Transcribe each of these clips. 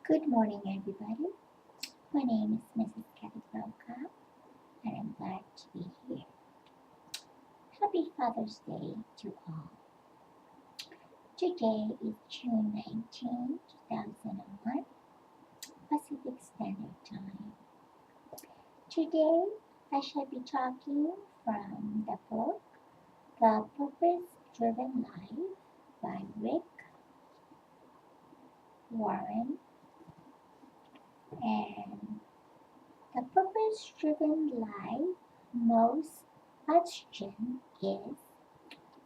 Good morning, everybody. My name is Mrs. Kathy Broca, and I'm glad to be here. Happy Father's Day to all. Today is June 19, 2001, Pacific Standard Time. Today, I shall be talking from the book The Purpose Driven Life by Rick Warren. And the purpose driven life most question is,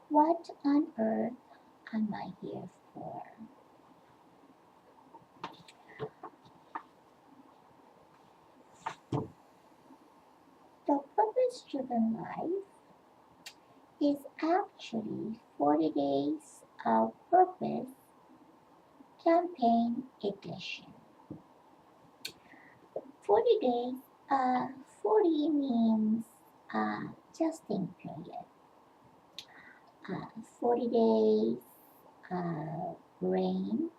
what on earth am I here for? The purpose driven life is actually 40 Days of Purpose campaign edition. 40 days, 40 means testing period. 40 days rain.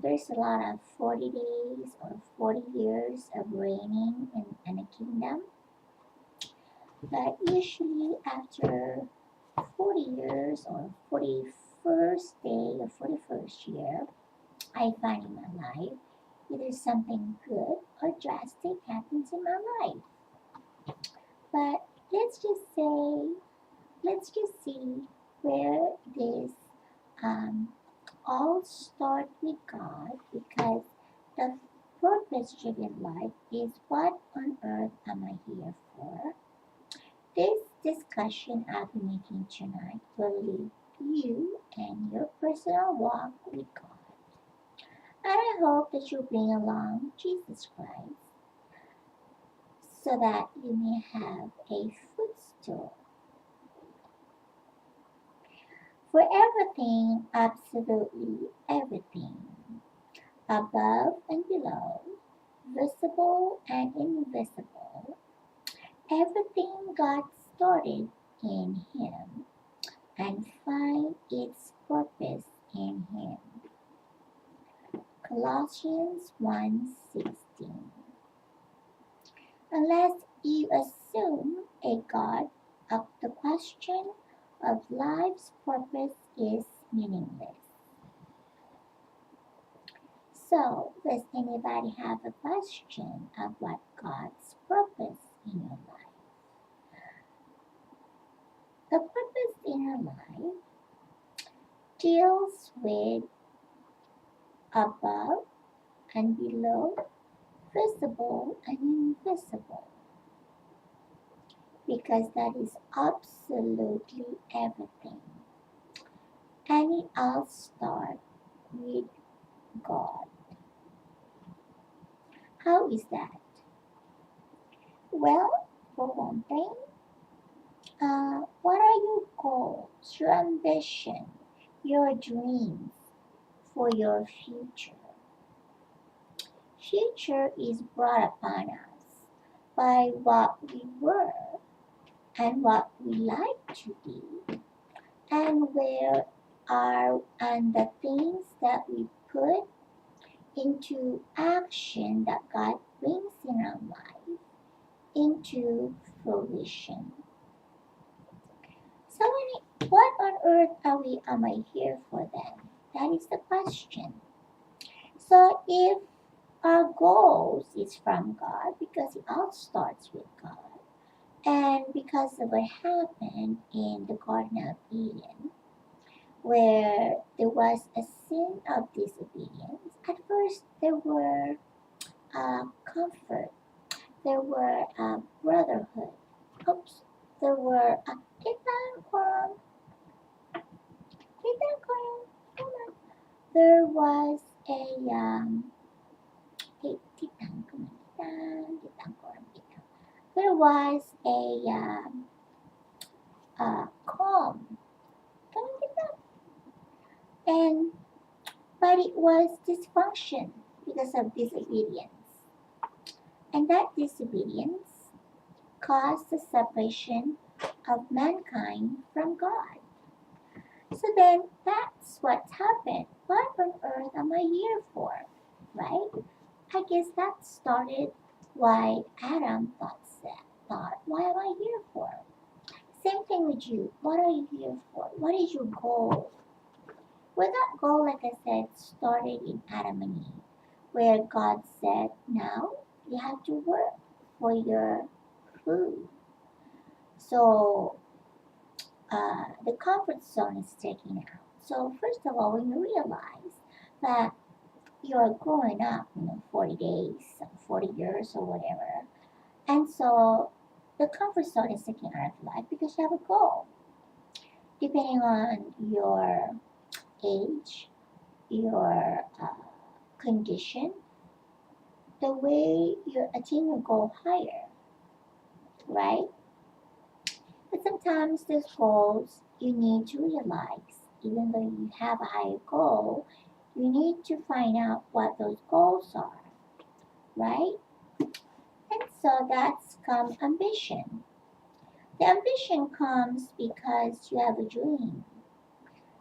There's a lot of 40 days or 40 years of raining in a kingdom. But usually after 40 years or 41st day or 41st year, I find in my life either something good or drastic happens in my life. But let's just see where this all start with God, because the purpose driven life is, what on earth am I here for? This discussion I'll be making tonight will lead you and your personal walk with God. And I hope that you bring along Jesus Christ so that you may have a footstool. For everything, absolutely everything, above and below, visible and invisible, everything got started in Him and find its purpose in Him. Colossians 1:16. Unless you assume a God, the question of life's purpose is meaningless. So, does anybody have a question of what God's purpose in your life? The purpose in your life deals with above and below, visible and invisible, because that is absolutely everything. And it all starts with God. How is that? Well, for one thing, what are your goals, your ambition, your dreams for your future? Future is brought upon us by what we were and what we like to be, and where are and the things that we put into action that God brings in our life into fruition. So what on earth am I here for then? That is the question. So if our goals is from God, because it all starts with God, and because of what happened in the Garden of Eden, where there was a sin of disobedience, at first there were comfort, there were brotherhood. Oops, there were Titan Koram, come on. There was a Titan, come on, Titan Koram, Titan. There was a calm, come on, Titan. And but it was dysfunction because of disobedience. And that disobedience caused the separation of mankind from God. So then that's what happened. What on earth am I here for? Right? I guess that started why Adam thought, why am I here for? Same thing with you. What are you here for? What is your goal? Well, that goal, like I said, started in Adam and Eve, where God said, now you have to work for your food. So the comfort zone is taken out. So first of all, when you realize that you're growing up, 40 days, 40 years or whatever, and so the comfort zone is taken out of life because you have a goal. Depending on your age, your condition, the way you attain your goal higher, right? But sometimes these goals you need to realize, even though you have a higher goal, you need to find out what those goals are, right? And so that's come ambition. The ambition comes because you have a dream.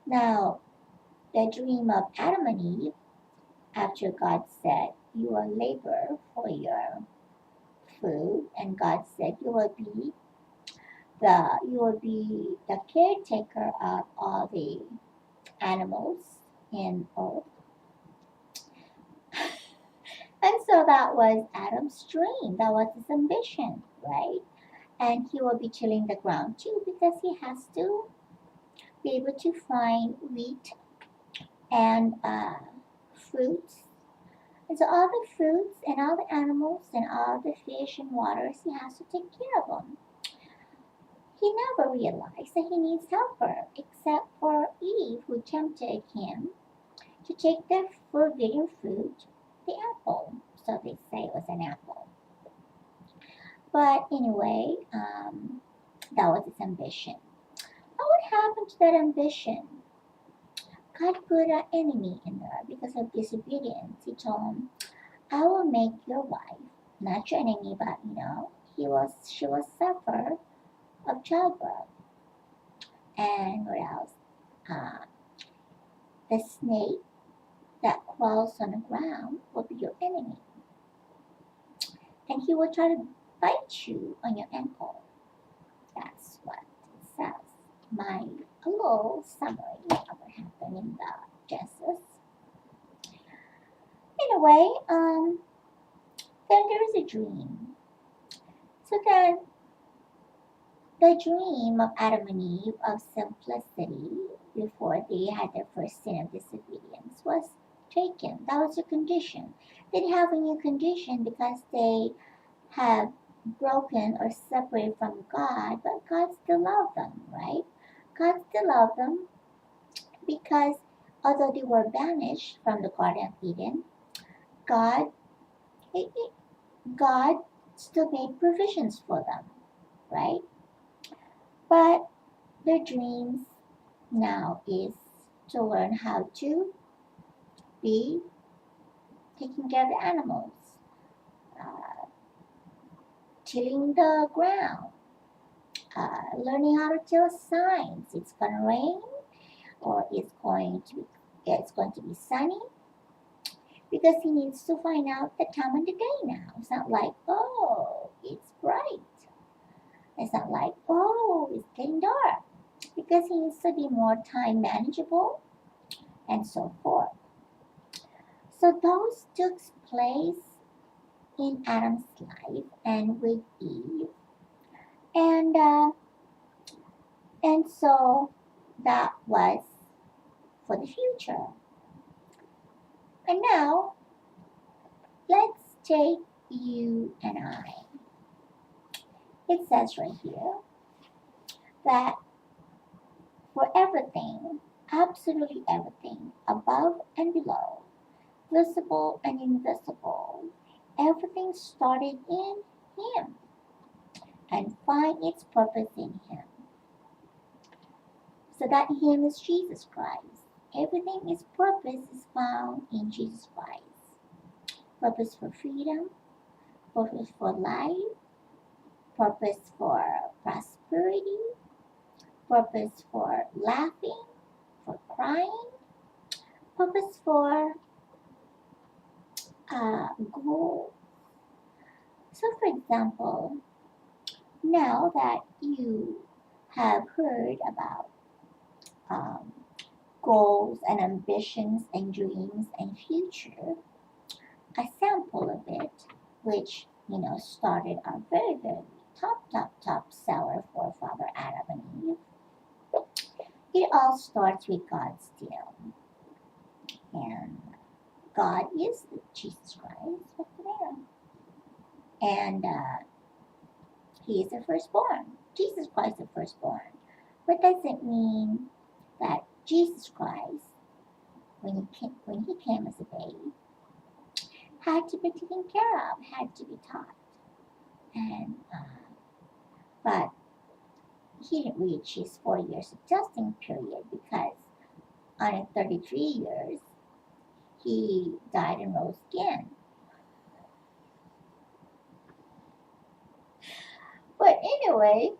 Now, the dream of Adam and Eve, after God said, you will labor for your food, and God said you will be the caretaker of all the animals in earth. And so that was Adam's dream. That was his ambition, right? And he will be tilling the ground too because he has to be able to find wheat and fruits. And so all the fruits and all the animals and all the fish and waters, he has to take care of them. He never realized that he needs helper, except for Eve, who tempted him to take the forbidden fruit, the apple. So they say it was an apple. But anyway, that was his ambition. What happened to that ambition? God put an enemy in there because of disobedience. He told him, I will make your wife, not your enemy, but she will suffer of childbirth. And what else? Uh, the snake that crawls on the ground will be your enemy. And he will try to bite you on your ankle. That's what it says. A little summary of what happened in the Genesis. Anyway, then there is a dream. So then the dream of Adam and Eve of simplicity before they had their first sin of disobedience was taken. That was a condition. They have a new condition because they have broken or separated from God, but God still loved them, right? God still loved them because although they were banished from the Garden of Eden, God, God still made provisions for them, right? But their dreams now is to learn how to be taking care of the animals, uh, tilling the ground, learning how to tell signs. It's going to rain or it's going to be sunny because he needs to find out the time of the day now. It's not like, oh, it's bright. It's not like, oh, it's getting dark because he needs to be more time manageable and so forth. So those took place in Adam's life and with Eve, and so that was for the future. And now let's take you and I. It says right here that for everything, absolutely everything, above and below, visible and invisible, everything started in Him and find its purpose in Him. So that Him is Jesus Christ. Everything its purpose is found in Jesus Christ. Purpose for freedom, purpose for life, purpose for prosperity, purpose for laughing, for crying, Purpose for goal. So, for example, now that you have heard about um, goals and ambitions and dreams and future, a sample of it, which started our very top seller for Father Adam and Eve. It all starts with God still, and God is Jesus Christ, what's the matter? And He is the firstborn. Jesus Christ, the firstborn. What does it mean that Jesus Christ, when he came as a babe, had to be taken care of, had to be taught, and but he didn't reach his 40 years adjusting period because on his 33 years he died and rose again. But anyway,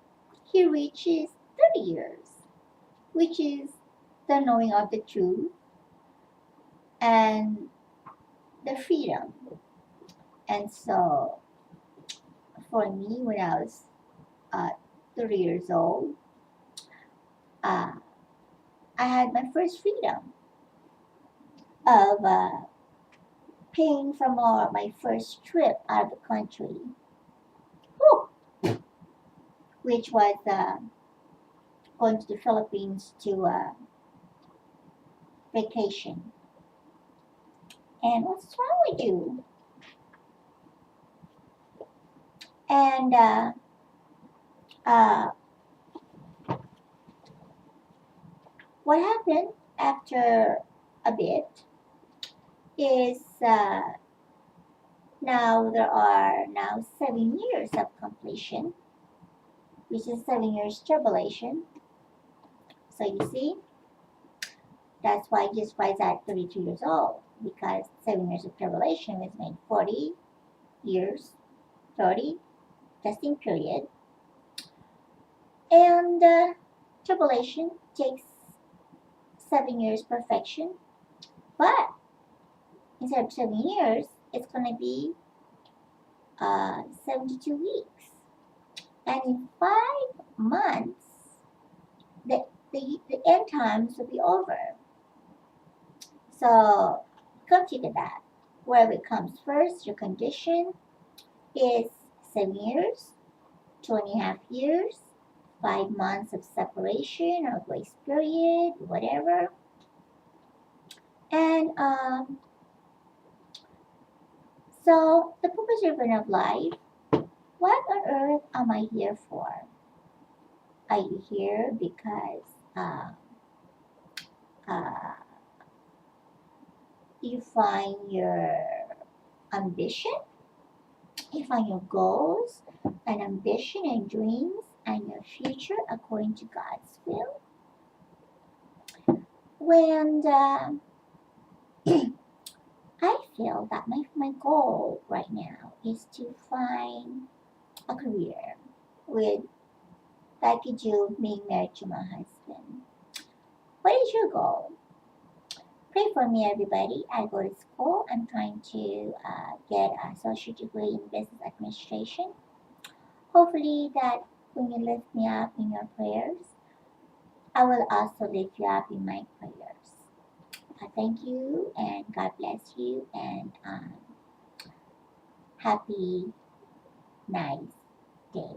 he reaches 30 years, which is the knowing of the truth and the freedom. And so for me, when I was 30 years old, uh, I had my first freedom of paying for my first trip out of the country, which was going to the Philippines to vacation. And what's wrong with you? And uh, what happened after a bit is now there are now 7 years of completion, which is 7 years tribulation. So you see, that's why Jesus Christ at 32 years old, because 7 years of tribulation was made 40 years, 30 testing period, and tribulation takes 7 years perfection, but instead of 7 years, it's going to be 72 weeks. And in 5 months, the end times will be over. So come to that. Wherever it comes first, your condition is 7 years, 2.5 years, 5 months of separation or grace period, whatever. And so the purpose of life, what on earth am I here for? Are you here because uh, you find your ambition, you find your goals and ambition and dreams and your future according to God's will? When I feel that my goal right now is to find a career with that could do being married to my husband. What is your goal? Pray for me, everybody. I go to school. I'm trying to get a associate degree in business administration. Hopefully, that when you lift me up in your prayers, I will also lift you up in my prayers. Thank you, and God bless you, and happy, nice day.